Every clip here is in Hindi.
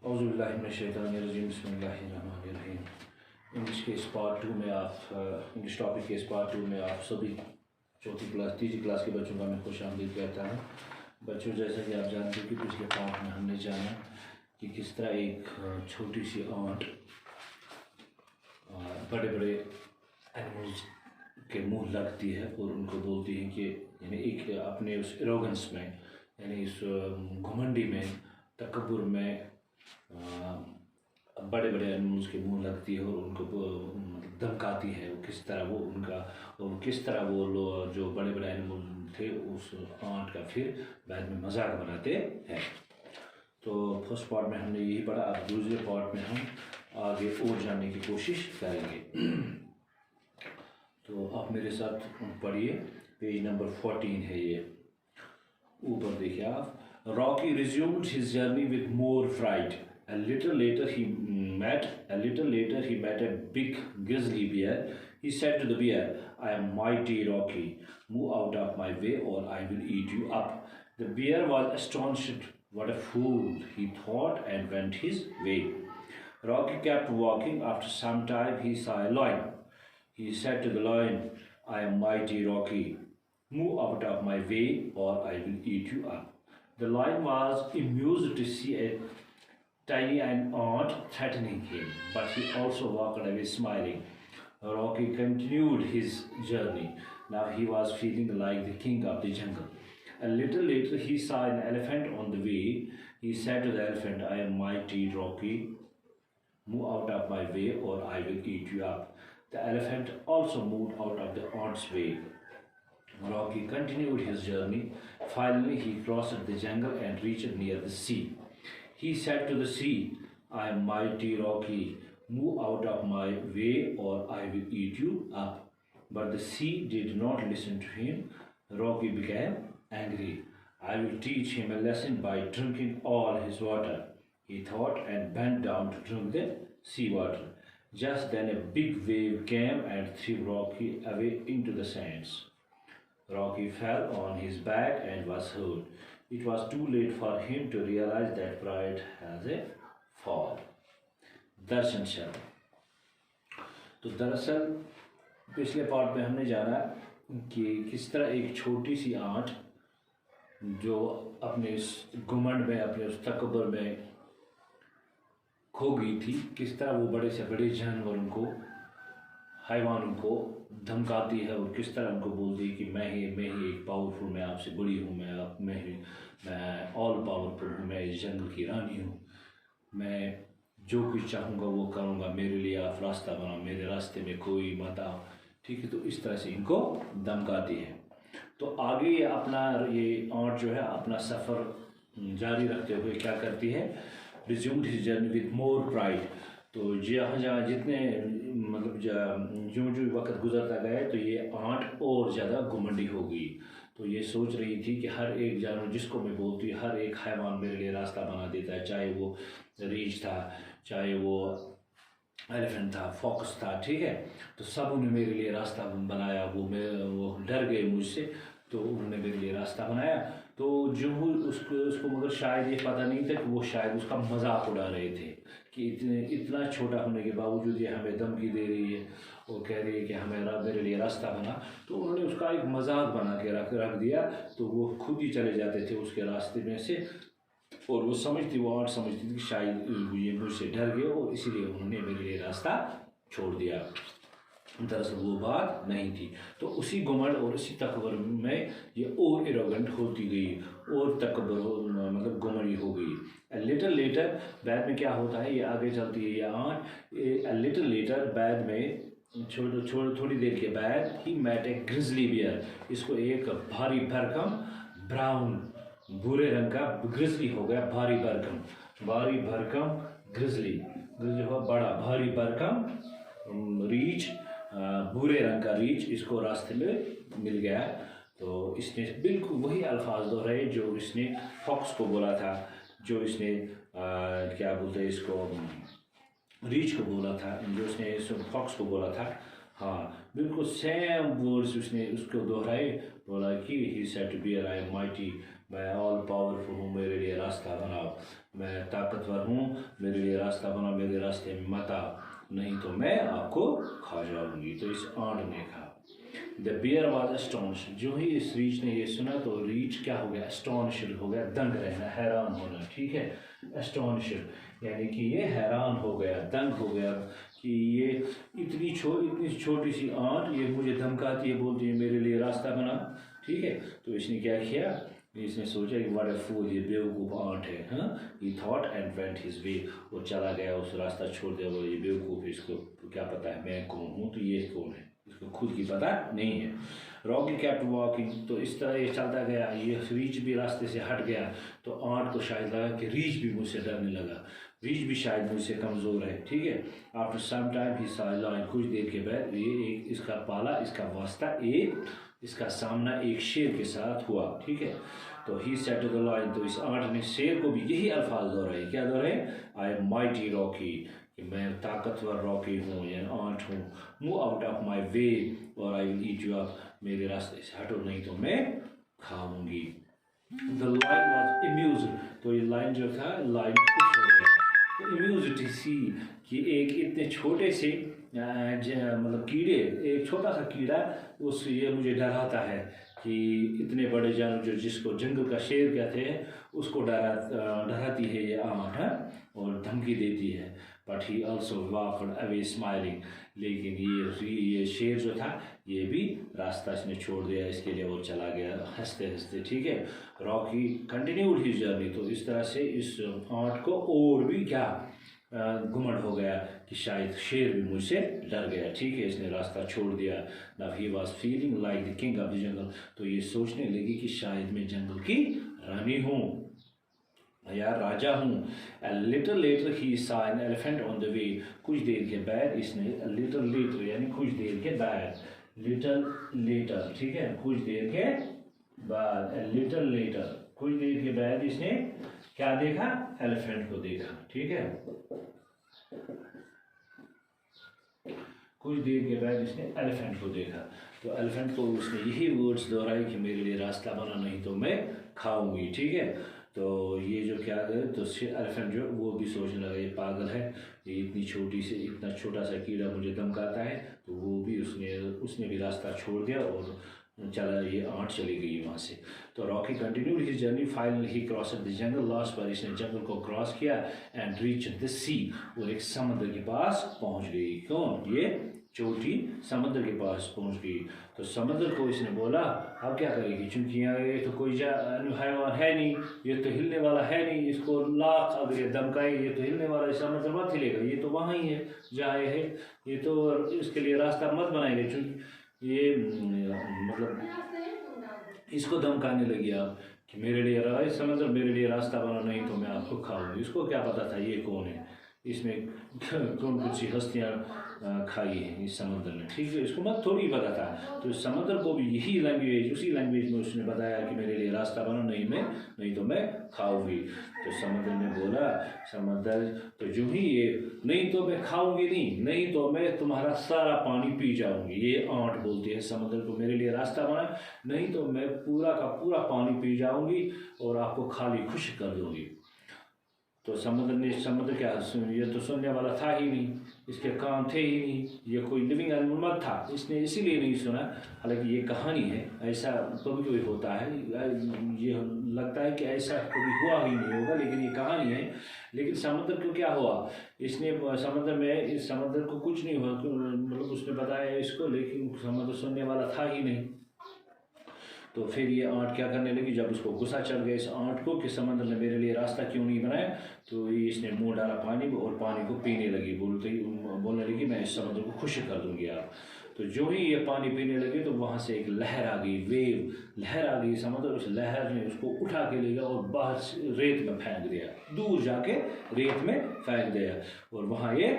औज़ुबिल्लाहिमिनश्शैतानिर्रजीम बिस्मिल्लाहिर्रहमानिर्रहीम। इंग्लिश के इस पार्ट 2 में इंग्लिश टॉपिक के इस पार्ट 2 में आप सभी तीसरी क्लास के बच्चों का मैं खुशामदीद कहता हूँ। बच्चों, जैसा कि आप जानते हैं कि पिछले पार्ट में हमने जाना कि किस तरह एक छोटी सी आंट बड़े बड़े एनिमल्स के मुंह लगती है और उनको बोलती है कि यानी एक अपने उस एरोगेंस में, यानी इस घमंडी में, तकब्बुर में बड़े बड़े एनिमल्स के मुंह लगती है और उनको धमकाती है। वो किस तरह वो उनका और किस तरह वो लोग जो बड़े बड़े एनिमल थे उस आंट का फिर बाद में मजाक बनाते हैं। तो फर्स्ट पार्ट में हमने यही पढ़ा। अब दूसरे पार्ट में हम आगे और जानने की कोशिश करेंगे। तो आप मेरे साथ पढ़िए, पेज नंबर 14 है ये, ऊपर देखिए आप। Rocky resumed his journey with more fright. A little later he met a big grizzly bear. He said to the bear, "I am mighty Rocky. Move out of my way or I will eat you up." The bear was astonished. What a fool, he thought, and went his way. Rocky kept walking. After some time he saw a lion. He said to the lion, "I am mighty Rocky. Move out of my way or I will eat you up." The lion was amused to see a tiny ant threatening him, but he also walked away smiling. Rocky continued his journey. Now he was feeling like the king of the jungle. A little later he saw an elephant on the way. He said to the elephant, "I am mighty Rocky. Move out of my way or I will eat you up." The elephant also moved out of the ant's way. Rocky continued his journey. Finally, he crossed the jungle and reached near the sea. He said to the sea, "I am mighty Rocky. Move out of my way or I will eat you up." But the sea did not listen to him. Rocky became angry. "I will teach him a lesson by drinking all his water," he thought, and bent down to drink the sea water. Just then a big wave came and threw Rocky away into the sands. Rocky fell on his back and was hurt. It was too late for him to realize that pride has a fall. दर्शन शब्द। तो दरअसल पिछले पार्ट में हमने जाना कि किस तरह एक छोटी सी आंट जो अपने इस घुमंड में, अपने उस तकब्बुर में खो गई थी, किस तरह वो बड़े से बड़े जानवरों को, हैवानों को धमकाती है और किस तरह उनको बोलती है कि मैं ही एक पावरफुल, मैं आपसे बड़ी हूँ, मैं ऑल पावरफुल हूँ, मैं इस जंगल की रानी हूँ, मैं जो कुछ चाहूँगा वो करूँगा, मेरे लिए आप रास्ता बनाओ, मेरे रास्ते में कोई मत आओ। ठीक है, तो इस तरह से इनको धमकाती है। तो आगे ये आंट जो है अपना सफ़र जारी रखते हुए क्या करती है, resumed his journey with more pride. तो जहाँ जितने जो वक्त गुजरता गया तो ये आंट और ज़्यादा घुमंडी हो गई। तो ये सोच रही थी कि हर एक जानवर जिसको मैं बोलती हूँ, हर एक हैवान मेरे लिए रास्ता बना देता है, चाहे वो रीछ था, चाहे वो एलिफेंट था, फॉक्स था, ठीक है, तो सब उन्होंने मेरे लिए रास्ता बनाया। वो डर गए मुझसे, तो उन्होंने मेरे लिए रास्ता बनाया। तो जो उसको मगर शायद ये पता नहीं था कि वो शायद उसका मजाक उड़ा रहे थे कि इतना छोटा होने के बावजूद ये हमें धमकी दे रही है और कह रही है कि मेरे लिए रास्ता बना। तो उन्होंने उसका एक मजाक बना के रख दिया। तो वो खुद ही चले जाते थे उसके रास्ते में से, और वो आंट समझती थी कि शायद ये मुझसे डर गए और इसीलिए उन्होंने मेरे लिए रास्ता छोड़ दिया। दरअसल वो बात नहीं थी। तो उसी घुमंड और उसी तकब्बुर में ये और एरोगेंट होती गई और तकब्बुर घुमंडी हो गई। लिटिल लेटर, बाद में क्या होता है, ये आगे चलती है ये आंट। लिटिल लेटर, बाद में थोड़ी देर के बाद, he met a grizzly bear, इसको एक भारी भरकम ब्राउन भूरे रंग का ग्रिजली हो गया, भारी भरकम ग्रिजली हो, बड़ा भारी भरकम रीछ, भूरे रंग का रीछ इसको रास्ते में मिल गया। तो इसने बिल्कुल वही अल्फाज दोहराए जो इसने फॉक्स को बोला था, जो इसने क्या बोलते हैं इसको, रीछ को बोला था, जो इसने फॉक्स को बोला था। हाँ बिल्कुल सेम वर्ड्स उसने उसको दोहराए, बोला कि he said to bear I am mighty, मैं ऑल पावरफुल हूँ, मेरे लिए रास्ता बनाओ, मैं ताकतवर हूँ, मेरे लिए रास्ता बनाओ, मेरे रास्ते में मत आओ, नहीं तो मैं आपको खा जाऊंगी। तो इस आंट ने कहा। द बियर वॉज एस्टोनिश, जो ही इस रीच ने ये सुना तो रीच क्या हो गया, एस्टोनिश्ड हो गया, दंग रहना, हैरान होना, ठीक है, एस्टोनिश्ड यानी कि ये हैरान हो गया, दंग हो गया कि ये इतनी छोटी सी आंट ये मुझे धमकाती है, बोलती है मेरे लिए रास्ता बना, ठीक है। तो इसने क्या किया, इसने सोचा कि व्हाट अ फूल, ये बेवकूफ़ आंट है, हाँ, ही thought and went his way, वो चला गया, उस रास्ता छोड़ दिया, वो ये बेवकूफ़, इसको क्या पता है मैं कौन हूँ, तो ये कौन है, इसको खुद की पता नहीं है। रॉकी केप्ट वॉकिंग, तो इस तरह ये चलता गया, ये रीच भी रास्ते से हट गया, तो आंट को शायद लगा कि रीच भी मुझसे डरने लगा, रीच भी शायद मुझसे कमज़ोर है, ठीक है। After some time he saw a lion, कुछ देर के बाद ये एक इसका पाला, इसका वास्ता एक इसका सामना एक शेर के साथ हुआ, ठीक है। तो he said to the lion, तो इस आंट ने शेर को भी यही अल्फाज दोहराए, क्या दोहराए, आई एम माइटी रॉकी, कि मैं ताकतवर रॉकी हूँ या आंट हूँ, मूव आउट ऑफ माई वे और I will eat you up, मेरे रास्ते से हटो नहीं तो मैं खाऊंगी। द लाइन वॉज इम्यूज, तो ये लाइन जो था, लाइन खुश हो गया, तो इम्यूजिटी सी कि एक इतने छोटे से मतलब कीड़े, एक छोटा सा कीड़ा उस ये मुझे डराता है कि इतने बड़े जानवर जो जिसको जंगल का शेर कहते हैं उसको डराती है ये आंट, और धमकी देती है। But he also walked away smiling, लेकिन ये शेर जो था ये भी रास्ता इसने छोड़ दिया इसके लिए, वो चला गया हंसते हंसते, ठीक है। रॉकी कंटिन्यूड हिज जर्नी, तो इस तरह से इस आंट को और भी क्या घुमंड हो गया कि शायद शेर भी मुझसे डर गया, ठीक है, इसने रास्ता छोड़ दिया। Now he was feeling like the king of the jungle, तो ये सोचने लगी कि शायद मैं जंगल की रानी हूँ या राजा हूँ। A little later he saw an elephant on the way, कुछ देर के बाद इसने, a little later यानी कुछ देर के बाद, little later, ठीक है, कुछ देर के बाद, a little later, कुछ देर के बाद इसने क्या देखा, एलिफेंट को देखा, ठीक है, कुछ देर के बाद इसने एलिफेंट को देखा, तो एलिफेंट को उसने यही वर्ड्स दोहराए कि मेरे लिए रास्ता बना नहीं तो मैं खाऊंगी, ठीक है। तो ये जो क्या है, तो एलिफेंट जो वो भी सोचने लगा ये पागल है, ये इतनी छोटी से इतना छोटा सा कीड़ा मुझे धमकाता है, तो वो भी उसने भी रास्ता छोड़ दिया और चला, ये आंट चली गई वहाँ से। तो Rocky continued his journey, finally he crossed the jungle, last पर इसने जंगल को क्रॉस किया एंड रीच द सी, और एक समुद्र के पास पहुँच गई, कौन, ये चोटी समुद्र के पास पहुंच गई। तो समुद्र को इसने बोला अब क्या करेगी, चूंकि यहाँ ये तो कोई हैवान है नहीं, ये तो हिलने वाला है नहीं, इसको लाख अगर ये धमकाए ये तो हिलने वाला, समुद्र मत हिलेगा, ये तो वहाँ ही है जहाँ ये है, ये तो इसके लिए रास्ता मत बनाएगा, चूँकि ये मतलब इसको धमकाने लगी आप कि मेरे लिए समुद्र मेरे लिए रास्ता बना नहीं तो मैं आपको खाऊंगी। इसको क्या पता था ये कौन है, इसमें कौन कौन सी हस्तियाँ खाई हैं इस समुद्र ने, ठीक है, इसको मत थोड़ी पता था। तो इस समुद्र को भी यही लैंग्वेज, उसी लैंग्वेज में उसने बताया कि मेरे लिए रास्ता बना नहीं तो मैं खाऊंगी। तो समुद्र ने बोला, समुद्र तो जो ही ये नहीं तो मैं खाऊंगी नहीं तो मैं तुम्हारा सारा पानी पी जाऊंगी, ये आंट बोलती है समुद्र को, मेरे लिए रास्ता बना नहीं तो मैं पूरा का पूरा पानी पी जाऊंगी और आपको खाली खुश कर दूंगी। तो समुद्र क्या, ये तो सुनने वाला था ही नहीं, इसके कान थे ही नहीं, ये कोई लिविंग एनिमल मत था, इसने इसीलिए नहीं सुना। हालांकि ये कहानी है, ऐसा कभी होता है, ये लगता है कि ऐसा कभी हुआ ही नहीं होगा, लेकिन ये कहानी है। लेकिन समुद्र को क्या हुआ, इसने इस समुद्र को कुछ नहीं हुआ, मतलब उसने बताया इसको, लेकिन समुद्र सुनने वाला था ही नहीं। तो फिर ये आंट क्या करने लगी, जब उसको गुस्सा चढ़ गया इस आंट को कि समुद्र ने मेरे लिए रास्ता क्यों नहीं बनाया, तो ये इसने मुंह डाला पानी में और पानी को पीने लगी, बोलने लगी मैं इस समुद्र को खुश कर दूंगी आप। तो जो ही ये पानी पीने लगे तो वहाँ से एक लहर आ गई, लहर आ गई, समुद्र उस लहर ने उसको उठा के ले गया और बाहर रेत में फेंक दिया, दूर जाके रेत में फेंक दिया, और वहाँ ये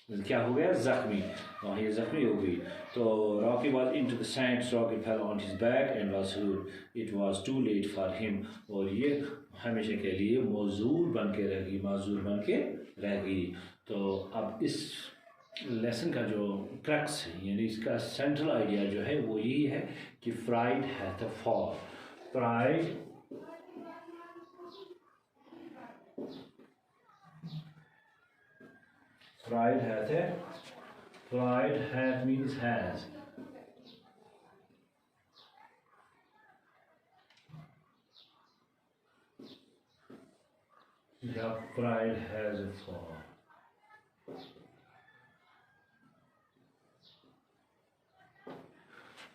क्या हो गया, जख्मी, वहाँ ये जख्मी हो गई। तो Rocky was into the sands, Rocky fell on his back and was hurt, it was too late for him, और ये हमेशा के लिए माजूर बन के रह गई। तो अब इस लेसन का जो क्रक्स है, यानी इसका सेंट्रल आइडिया जो है वो यही है कि fried hath a fall. Fried hath means has, या pride has a fall।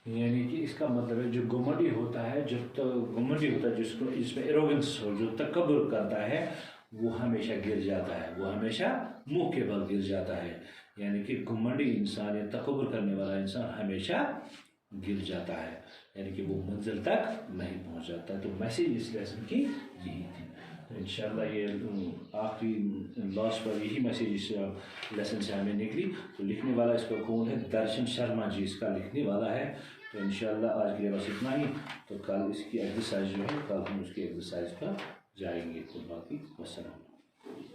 यानी कि इसका मतलब है जो घुमंडी होता है, जिसको इसमें एरोगेंस हो, जो तकब्बुर करता है, वो हमेशा गिर जाता है, वो हमेशा मुंह के बल गिर जाता है। यानी कि घुमंडी इंसान या तकब्बुर करने वाला इंसान हमेशा गिर जाता है, यानी कि वो मंजिल तक नहीं पहुंच जाता। तो मैसेज इस लेसन की यही थी। तो इंशाल्लाह ये आखिरी लास्ट पर यही मैसेज इस लेसन से हमें निकली। तो लिखने वाला इसका कौन है? दर्शन शर्मा जी इसका लिखने वाला है। तो इंशाल्लाह आज के लिए बस इतना ही। तो कल इसकी एक्सरसाइज जो है, कल हम उसकी एक्सरसाइज पर जाएंगे। तो बाकी वस्सलाम।